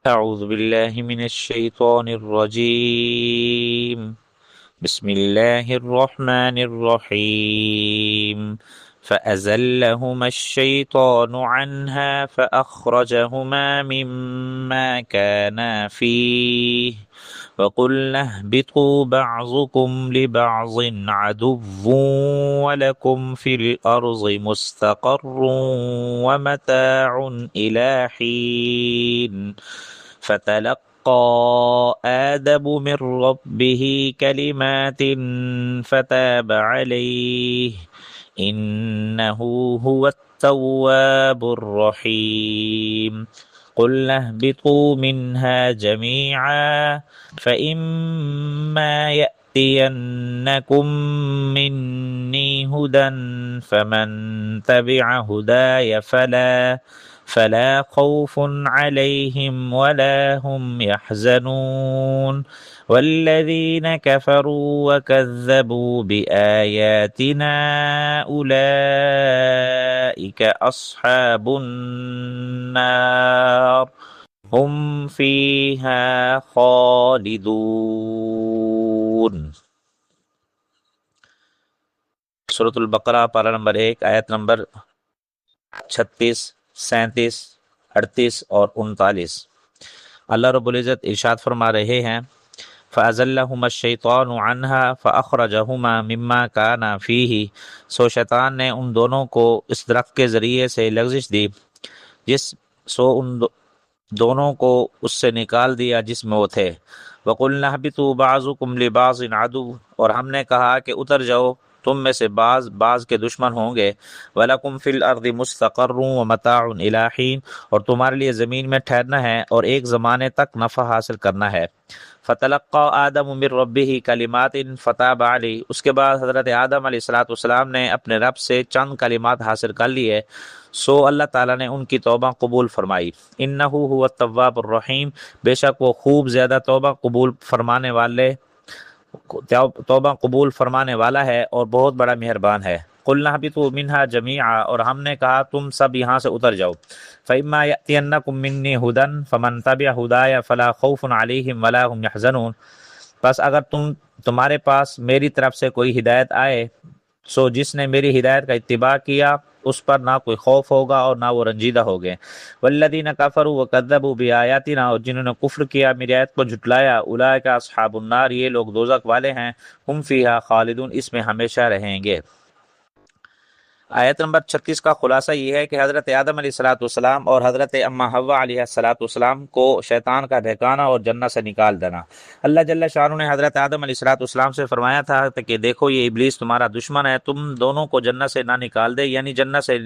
أعوذ بالله من الشيطان الرجيم. بسم الله الرحمن الرحيم. فأزلهما الشيطان عنها فأخرجهما مما كانا فيه وقلنا اهبطوا بعضكم لبعض عدو ولكم في الأرض مستقر ومتاع إلى حين. فتلقى آدم من ربه كلمات فتاب عليه إنه هو التواب الرحيم. قلنا اهبطوا منها جميعا فإما يأتينكم مني هدى فمن تبع هداي فلا خوف عليهم ولا هم يحزنون والذين كفروا وكذبوا بآياتنا أولئك أصحاب النار هم فيها خالدون. سورۃ البقرہ پارہ نمبر 1 آیت نمبر 36 37 38 اور 39. اللہ رب العزت ارشاد فرما رہے ہیں فَأَزَلَّهُمَا الشَّيْطَانُ عَنْهَا فَأَخْرَجَهُمَا مِمَّا كَانَا فِيهِ. سو شیطان نے ان دونوں کو اس درخت کے ذریعے سے لغزش دی ان دونوں کو اس سے نکال دیا جس میں وہ تھے. وَقُلْنَا اهْبِطُوا بَعْضُكُمْ لِبَعْضٍ عَدُوٌّ. اور ہم نے کہا کہ اتر جاؤ، تم میں سے بعض کے دشمن ہوں گے. وَلَكُمْ فِي الْأَرْضِ مُسْتَقَرٌّ وَمَتَاعٌ إِلَىٰ حِينٍ. اور تمہارے لیے زمین میں ٹھہرنا ہے اور ایک زمانے تک نفع حاصل کرنا ہے. فَتَلَقَّىٰ آدَمُ مِن رَّبِّهِ كَلِمَاتٍ فَتَابَ عَلَيْهِ. اس کے بعد حضرت آدم علیہ السلام نے اپنے رب سے چند کلمات حاصل کر لیے، سو اللہ تعالیٰ نے ان کی توبہ قبول فرمائی. اِنَّهُ هُوَ التَّوَّابُ الرَّحِيمُ. بے شک وہ خوب زیادہ توبہ قبول فرمانے والا ہے اور بہت بڑا مہربان ہے. قُلْنَا اهْبِطُوا مِنْهَا جَمِيعًا. اور ہم نے کہا تم سب یہاں سے اتر جاؤ. فَإِمَّا يَأْتِيَنَّكُم مِّنِّي هُدًى فَمَن تَبِعَ هُدَايَ فَلَا خَوْفٌ عَلَيْهِمْ وَلَا هُمْ يَحْزَنُونَ. بس اگر تمہارے پاس میری طرف سے کوئی ہدایت آئے، سو جس نے میری ہدایت کا اتباع کیا اس پر نہ کوئی خوف ہوگا اور نہ وہ رنجیدہ ہوگے. والذین کفروا وکذبوا بآیاتنا. اور جنہوں نے کفر کیا میری آیت کو جھٹلایا، اولئک اصحاب النار. یہ لوگ دوزخ والے ہیں. ہم فیہا خالدون. اس میں ہمیشہ رہیں گے. آیت نمبر 36 کا خلاصہ یہ ہے کہ حضرت آدم علیہ السلام اور حضرت اما حوا علیہ السلام کو شیطان کا بہکانا اور جنت سے نکال دینا. اللہ جل شانہ نے حضرت آدم علیہ السلام سے فرمایا تھا کہ دیکھو یہ ابلیس تمہارا دشمن ہے، تم دونوں کو جنت سے نہ نکال دے، یعنی جنت سے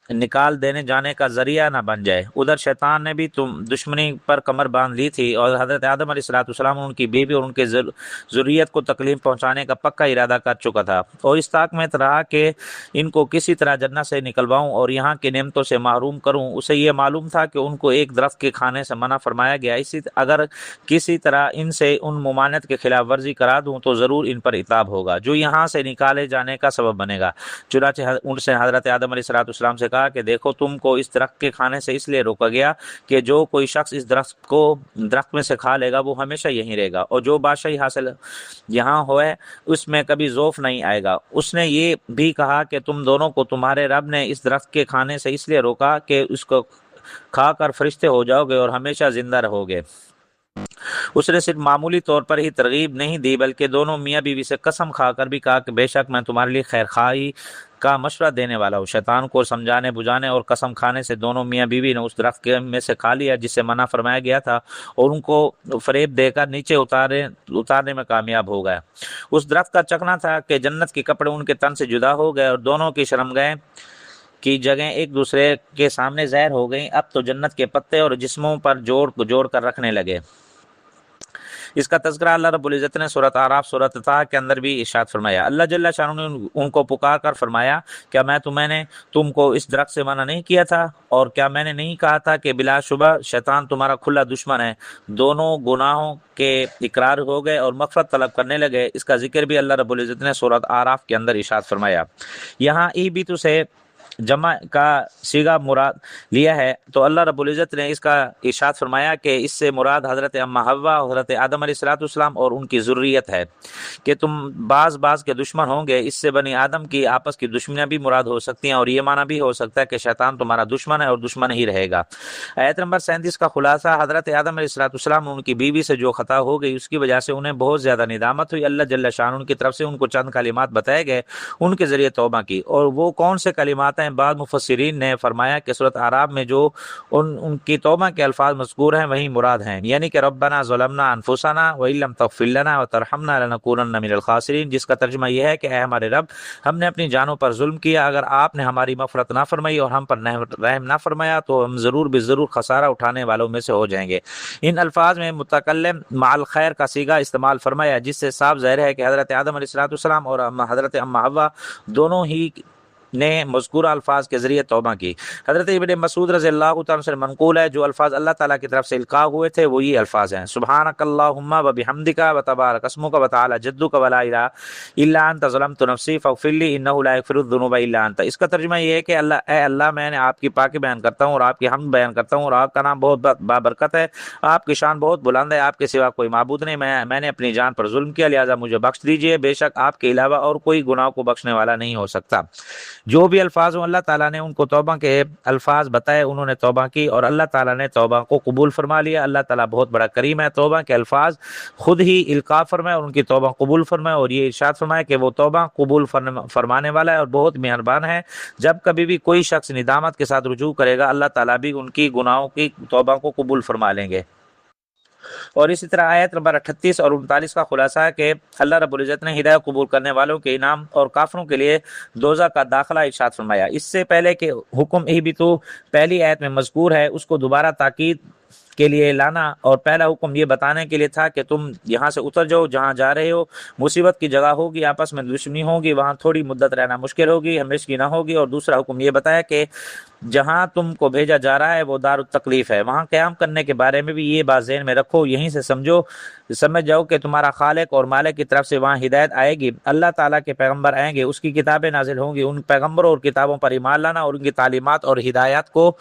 نکال دینے جانے کا ذریعہ نہ بن جائے. ادھر شیطان نے بھی دشمنی پر کمر باندھ لی تھی اور حضرت آدم علیہ السلام ان کی بیوی اور ان کے ذریت کو تکلیف پہنچانے کا پکا ارادہ کر چکا تھا، اور اس طاق میں رہا کہ ان کو کسی طرح جنت سے نکلواؤں اور یہاں کی نعمتوں سے محروم کروں. اسے یہ معلوم تھا کہ ان کو ایک درخت کے کھانے سے منع فرمایا گیا، اگر کسی طرح ان سے ان ممانعت کے خلاف ورزی کرا دوں تو ضرور ان پر عتاب ہوگا جو یہاں سے نکالے جانے کا سبب بنے گا. چنانچہ ان سے حضرت آدم علیہ السلام سے کہا کہ دیکھو تم کو اس درخت کے کھانے سے اس لیے روکا گیا کہ جو کوئی شخص اس درخت میں سے کھا لے گا وہ ہمیشہ یہیں رہے گا، اور جو بادشاہی حاصل یہاں ہوئے اس میں کبھی ذوف نہیں آئے گا. اس نے یہ بھی کہا کہ تم دونوں کو تمہارے رب نے اس درخت کے کھانے سے اس لیے روکا کہ اس کو کھا کر فرشتے ہو جاؤ گے اور ہمیشہ زندہ رہو گے. اس نے صرف معمولی طور پر ہی ترغیب نہیں دی بلکہ دونوں میاں بیوی سے قسم کھا کر بھی کہا کہ بے شک میں تمہارے لیے خیر خواہی کا مشورہ دینے والا ہوں. شیطان کو سمجھانے بجھانے اور قسم کھانے سے دونوں میاں بیوی نے اس درخت میں سے کھا لیا جس سے منع فرمایا گیا تھا اور ان کو فریب دے کر نیچے اتارنے میں کامیاب ہو گیا. اس درخت کا چکنا تھا کہ جنت کے کپڑے ان کے تن سے جدا ہو گئے اور دونوں کی شرمگاہیں کی جگہیں ایک دوسرے کے سامنے ظاہر ہو گئیں. اب تو جنت کے پتے اور جسموں پر جوڑ کر رکھنے لگے. اس کا تذکرہ اللہ رب العزت نے سورۃ اعراف سورۃ طٰ کے اندر بھی ارشاد فرمایا. اللہ جل شانہ نے ان کو پکار کر فرمایا کیا میں تم کو اس درخت سے منع نہیں کیا تھا، اور کیا میں نے نہیں کہا تھا کہ بلا شبہ شیطان تمہارا کھلا دشمن ہے. دونوں گناہوں کے اقرار ہو گئے اور مغفرت طلب کرنے لگے. اس کا ذکر بھی اللہ رب العزت نے سورۃ اعراف کے اندر ارشاد فرمایا. یہاں ای بھی تو سے जमा का सीगा मुराद लिया है, तो अल्लाह रब्बुल इज़्ज़त ने इसका इरशाद फरमाया कि इससे मुराद हज़रत अम्मा हव्वा, हज़रत आदम अलैहिस्सलाम और उनकी ज़ुर्रियत है कि तुम बाज़ बाज़ के दुश्मन होंगे। इससे बनी आदम की आपस की दुश्मनियाँ भी मुराद हो सकती हैं और ये माना भी हो सकता है कि शैतान तुम्हारा दुश्मन है और दुश्मन ही रहेगा। आयत नंबर 37 का खुलासा, हज़रत आदम अलैहिस्सलाम उनकी बीवी से जो खता हो गई उसकी वजह से उन्हें बहुत ज़्यादा निदामत हुई। अल्लाह जल्ल शान उनकी तरफ से उनको चंद कलिमात बताए गए, उनके ज़रिए तौबा की। और वो कौन से कलिमात हैं? बाद मुफस्सिरीन ने फरमाया कि सूरत आराब में जो उनकी तौबा के अल्फाज मज़कूर हैं वही मुराद हैं, यानी कि रब्बना ज़लमना अनफुसना व इल्लम तग़फिर लना व तरहमना लनकूनन्ना मिनल खासिरीन, जिसका तर्जुमा यह है कि ऐ हमारे रब, हमने अपनी जानों पर जुल्म किया, अगर आपने हमारी मग़फ़िरत ना फरमाई और हम पर रहम ना फरमाया तो हम ज़रूर बेज़रूर खसारा उठाने वालों में से हो जाएंगे। इन अल्फाज में मुतकल्लिम माल खैर का सीगा इस्तेमाल फरमाया, जिससे साफ ज़ाहिर है कि हज़रत आदम अलैहिस्सलाम और हज़रत अम्मा हव्वा दोनों ही ने मज़कूरा अल्फाज के ज़रिए तौबा की। हज़रत इब्न मसूद रज़ियल्लाहु तआला से मनक़ूल है, जो अल्फाज अल्लाह ताला की तरफ से इल्क़ा हुए थे वो ये अल्फाज हैं, सुब्हानकल्लाहुम्मा व बिहम्दिका व तबारक अस्मुका व तआला जद्दुका व ला इलाहा इल्ला अंता ज़लमतु नफ़्सी फ़ग़फ़िर ली इन्नहु ला यग़फ़िरुज़्ज़ुनूबा इल्ला अंता। इसका तर्जुमा ये है कि अल्लाह मैंने आपकी पाकी बयान करता हूँ और आपकी हम्द बयान करता हूँ और आपका नाम बहुत बाबरकत है, आपकी शान बहुत बुलंद है, आपके सिवा कोई माबूद नहीं, मैंने अपनी जान पर जुल्म किया, लिहाजा मुझे बख्श दीजिए, बेशक आपके अलावा और कोई गुनाह को बख्शने वाला नहीं हो सकता। जो भी अल्फाज अल्लाह ताला ने उनको तौबा के अल्फाज बताए उन्होंने तौबा की और अल्लाह ताला ने तौबा को कबूल फरमा लिया। अल्लाह ताला बहुत बड़ा करीम है, तौबा के अल्फाज खुद ही इल्का फरमाए और उनकी तौबा कबूल फरमाए और ये इरशाद फरमाए कि वो तौबा कबूल फरमाने वाला है और बहुत मेहरबान है। जब कभी भी कोई शख्स निदामत के साथ रुजू करेगा अल्लाह ताला भी उनकी गुनाहों की तौबा को कबूल फरमा लेंगे। और इसी तरह आयत नंबर 38 और 39 का खुलासा है कि अल्लाह रब्बुल इज़्ज़त ने हिदायत कबूल करने वालों के इनाम और काफिरों के लिए दोज़ख का दाखिला इरशाद फरमाया। इससे पहले कि हुक्म इहबितू पहली आयत में मज़कूर है उसको दोबारा ताकीद के लिए लाना और पहला हुक्म ये बताने के लिए था कि तुम यहाँ से उतर जाओ, जहाँ जा रहे हो मुसीबत की जगह होगी, आपस में दुश्मनी होगी, वहाँ थोड़ी मुद्दत रहना मुश्किल होगी, हमेशा ना होगी। और दूसरा हुक्म ये बताया कि जहाँ तुमको भेजा जा रहा है वो दारुत तकलीफ है, वहाँ क़याम करने के बारे में भी ये बात ज़हन में रखो, यहीं से समझ जाओ कि तुम्हारा खालिक और मालिक की तरफ से वहाँ हिदायत आएगी, अल्लाह ताला के पैगम्बर आएंगे, उसकी किताबें नाजिल होंगी, उन पैगम्बरों और किताबों पर ईमान लाना और उनकी तालीमात और हिदायत को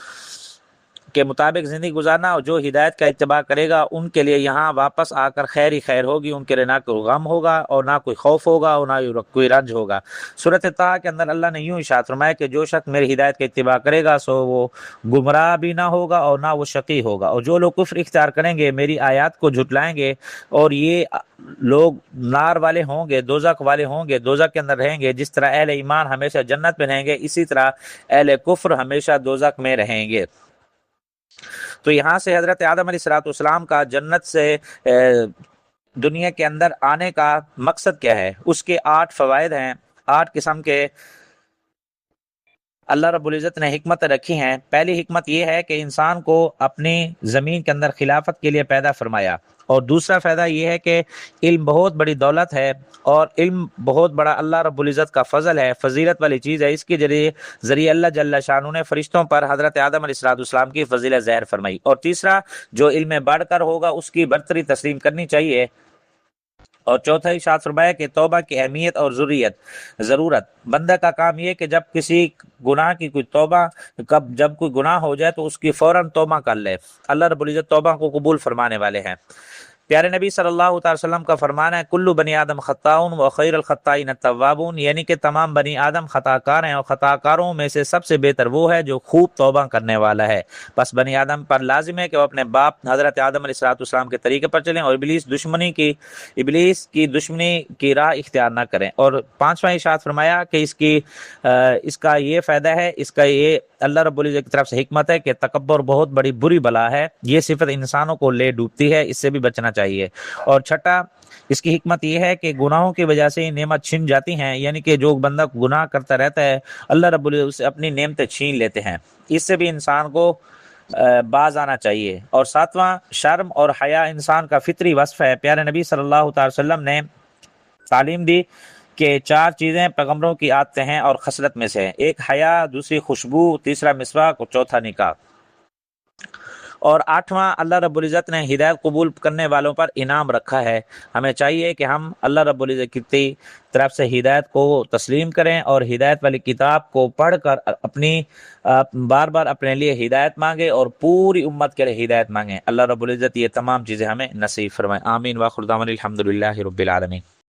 के मुताबिक ज़िंदगी गुजारना, और जो हिदायत का इत्तिबा करेगा उनके लिए यहाँ वापस आकर खैर ही खैर होगी, उनके लिए ना कोई गम होगा और ना कोई खौफ होगा और ना कोई रंज होगा। सूरत ताहा के अंदर अल्लाह ने यूँ इरशाद फरमाया कि जो शख्स मेरी हिदायत का इत्तिबा करेगा सो वो गुमराह भी ना होगा और ना वो शकी होगा। और जो लोग कुफ्र इख्तियार करेंगे, मेरी आयत को झुटलाएंगे और ये लोग नार वाले होंगे, दोज़ख वाले होंगे, दोज़ख के अंदर रहेंगे। जिस तरह अहले ईमान हमेशा जन्नत में रहेंगे, इसी तरह अहले कुफ्र हमेशा दोज़ख में रहेंगे। तो यहाँ से हज़रत आदम अलैहिस्सलाम का जन्नत से दुनिया के अंदर आने का मकसद क्या है, उसके 8 फ़वाइद हैं, 8 किस्म के अल्लाह रब्बुल इज़्ज़त ने हिकमत रखी हैं। पहली हिकमत यह है कि इंसान को अपनी ज़मीन के अंदर खिलाफत के लिए पैदा फरमाया। और दूसरा फ़ायदा यह है कि इल्म बहुत बड़ी दौलत है और इल्म बहुत बड़ा अल्लाह रब्बुल इज़्ज़त का फ़ज़ल है, फ़जीलत वाली चीज़ है। इसके ज़रिए अल्लाह जल्ल शानु ने फ़रिश्तों पर हज़रत आदम अलैहिस्सलाम की फ़जीलत ज़ाहिर फरमाई। और तीसरा, जो इल्म में बढ़कर होगा उसकी बरतरी तस्लीम करनी चाहिए। और चौथा इरशाद फरमाया कि तौबा की अहमियत और ज़रूरत। बंदा का काम ये कि जब किसी गुनाह की कोई तौबा जब कोई गुनाह हो जाए तो उसकी फ़ौरन तौबा कर ले। अल्लाह रब्बुल इज़्ज़त तौबा को कबूल फरमाने वाले हैं। प्यारे नबी सल्लल्लाहु अलैहि वसल्लम का फरमान है, कुल्लु बनी आदम खत्ताउन व खैरुल खत्ताइन अत-तव्वाबून, यानी कि तमाम बनी आदम खताकार हैं और खताकारों में से सबसे बेहतर वो है जो खूब तौबा करने वाला है। बस बनी आदम पर लाजिम है कि वो अपने बाप हज़रत आदम अलैहिस्सलाम के तरीके पर चलें और इब्लीस की दुश्मनी की राह इख्तियार ना करें। और पांचवा इरशाद फरमाया कि इसका ये फ़ायदा है, इसका ये अल्लाह रब्बुल इज़्ज़त की तरफ से हिकमत है कि तकब्बुर बहुत बड़ी बुरी बला है, ये सिफत इंसानों को ले डूबती है, इससे भी बचना चाहिए। और छठा, इसकी हिकमत यह है कि गुनाहों की वजह से नेमत छिन जाती हैं, यानी कि जो बंदा गुनाह करता रहता है अल्लाह रब्बुल इज़्ज़त उससे अपनी नेमतें छीन लेते हैं, इससे भी इंसान को बाज आना चाहिए। और सातवां, शर्म और हया इंसान का फितरी वस्फ है। प्यारे नबी सल्लल्लाहु अलैहि वसल्लम ने तालीम दी कि 4 चीज़ें पैगम्बरों की आदतें हैं और खसलत में से, एक हया, दूसरी खुशबू, तीसरा मिसवाक और चौथा निकाह। اور آٹھواں، اللہ رب العزت نے ہدایت قبول کرنے والوں پر انعام رکھا ہے. ہمیں چاہیے کہ ہم اللہ رب العزت کی طرف سے ہدایت کو تسلیم کریں اور ہدایت والی کتاب کو پڑھ کر اپنی بار بار اپنے لیے ہدایت مانگیں اور پوری امت کے لیے ہدایت مانگیں. اللہ رب العزت یہ تمام چیزیں ہمیں نصیب فرمائے. آمین. وآخر دعوانا الحمدللہ رب العالمین.